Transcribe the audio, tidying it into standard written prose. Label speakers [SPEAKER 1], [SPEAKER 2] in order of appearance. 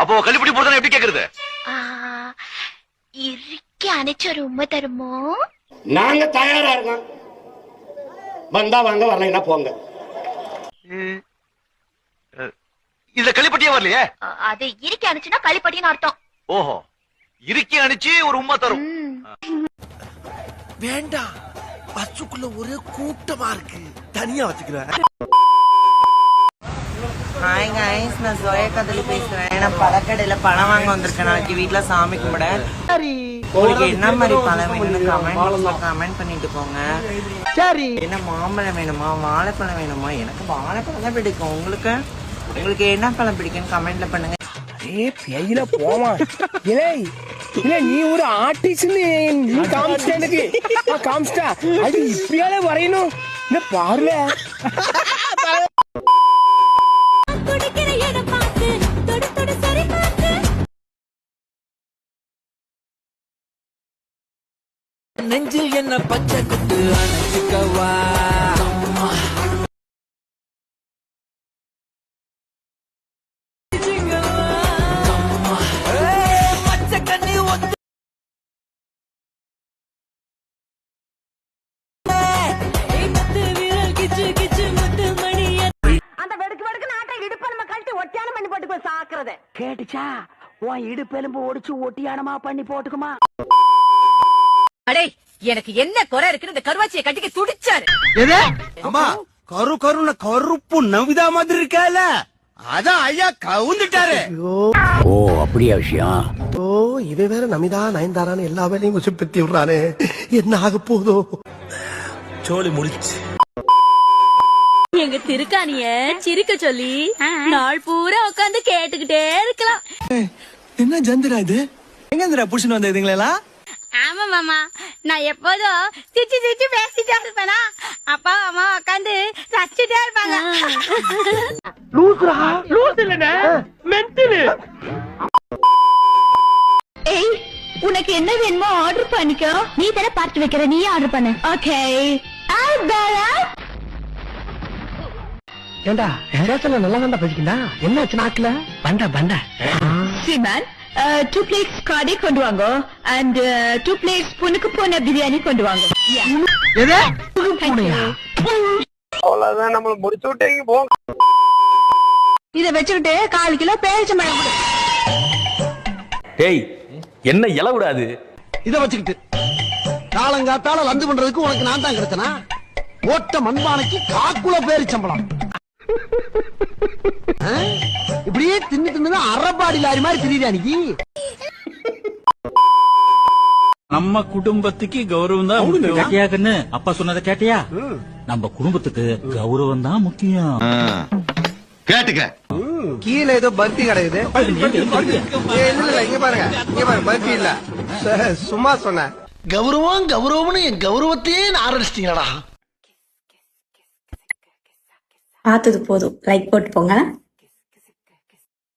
[SPEAKER 1] அப்போ கள்ளிப்பட்டி போடுறதா எப்படி கேக்குறது?
[SPEAKER 2] இறுக்கி அணைச்ச ஒரு உண்மை தருமோ?
[SPEAKER 3] நாங்க தயாரா இருக்கோம். வந்தா வாங்க, வரலைன்னா போங்க.
[SPEAKER 1] இதுல கள்ளிப்பட்டியே வரலையே.
[SPEAKER 2] அது இறுக்கி அணைச்சுன்னா கள்ளிப்பட்டின்னு அர்த்தம்.
[SPEAKER 1] ஓஹோ, இறுக்கி அணைச்சு ஒரு உண்மை தரும்.
[SPEAKER 4] வேண்டாம், பஸ்ஸுக்குள்ள ஒரே கூட்டமா இருக்கு, தனியா வச்சுக்கிறேன்.
[SPEAKER 5] ஹாய் கைஸ், நான் சோயா கதலி பேசுறேன். நான் பழக்கடையில பழம் வாங்க வந்திருக்கேன். நாளைக்கு வீட்டுல சாமி கும்பிட. உங்களுக்கு என்ன மாதிரி பழம் வேணும்னு கமெண்ட் பண்ணிட்டு போங்க. சரி, என்ன மாம்பழம் வேணுமா, வாழைப்பழம் வேணுமா? எனக்கு வாழைப்பழம் தான் பிடிக்கும். உங்களுக்கு என்ன பழம் பிடிக்கும்னு கமெண்ட்ல பண்ணுங்க.
[SPEAKER 4] பேயில போமா இல்ல, நீ ஒரு ஆர்டிஸ்ட், நீ காமிச்சிட்டா அது இப்படியால வரையணும். இந்த பாருல நெஞ்சில் என்ன பச்சை குத்து அணைச்சிக்கவா. கேட்டுச்சா, உன் இடுப்பெலும்பு ஒடிச்சு ஒட்டியானமா பண்ணி போட்டுக்குமா?
[SPEAKER 6] அடே, எனக்கு என்ன குறை இருக்குன்னு இந்த கருவாச்சியை கட்டிக்க துடிச்சாரு.
[SPEAKER 4] அம்மா, கருப்பு நவிதா மாதிரி இருக்கால, அதான் ஐயா கவுந்துட்டாரு.
[SPEAKER 7] ஓ, அப்படியா விஷயம்?
[SPEAKER 4] ஓ, இவன் வேற நமிதா நயன்தாரான்னு எல்லா வேலையும் உசுப்பத்தி விடுறானே, என்ன ஆக போதோ? சோழி முடிச்சு.
[SPEAKER 6] எங்க திருக்காணிய சிரிக்க சொல்லி நாள் பூரா உட்காந்து கேட்டுக்கிட்டே இருக்கலாம்.
[SPEAKER 4] என்ன ஜந்திரா இது? எங்க புடிச்சுன்னு வந்த இதுங்களா?
[SPEAKER 6] ஆமா மாமா, நான் எப்போதும் சிரிச்சு சிரிச்சு பேசிட்டே இருப்பேனா, அப்பா அம்மா உட்காந்து ரசிச்சுட்டே இருப்பாங்க.
[SPEAKER 2] ஏய், உனக்கு என்ன வேணுமோ ஆர்டர் பண்ணிக்கோ. நீ தானே பார்த்து வைக்கிற, நீ ஆர்டர் பண்ணு. ஓகே.
[SPEAKER 4] ஏண்டா, ஏதாச்சும் நல்லா தாண்டா பேசிக்கிட்டா, என்னாச்சு நாக்குல? பண்டா
[SPEAKER 2] ஸ்ரீமன், 2 plates காடை கொண்டு வாங்க and 2 plates புனுக்கு போன பிரியாணி கொண்டு வாங்க.
[SPEAKER 3] அவ்வளவுதான், நம்மள முடிச்சு விட்டீங்க போங்க.
[SPEAKER 2] இத வச்சுக்கிட்டு 1/4 கிலோ பேரிச்சம்பழம் கொடு.
[SPEAKER 7] டேய், என்ன இல விடாது?
[SPEAKER 4] இத வச்சுக்கிட்டு காலங்காத்தால லந்து பண்றதுக்கு உனக்கு நான் தான் கிடைச்சனா? ஓட்ட மண்பானைக்கு 1/4 கிலோ பேரிச்சம்பழம். இப்படியே தின்னுதான் அறப்பாடி லாரி மாதிரி திரியா நீ?
[SPEAKER 8] நம்ம குடும்பத்துக்கு கௌரவம் தான் முக்கியம். கேட்டியா கண்ணு? அப்பா சொன்னதை கேட்டியா? நம்ம குடும்பத்துக்கு கௌரவம் தான் முக்கியம்.
[SPEAKER 3] கேட்டுக்க.
[SPEAKER 4] கீழே ஏதோ பர்த்தி கிடையாது. இங்க பாருங்க பர்த்தி இல்ல, சும்மா சொன்ன. கௌரவம்னு என் கௌரவத்தையே ஆரம்பிச்சிட்டீங்களா?
[SPEAKER 9] பார்த்தது போதும், லைக் போட்டு போங்க.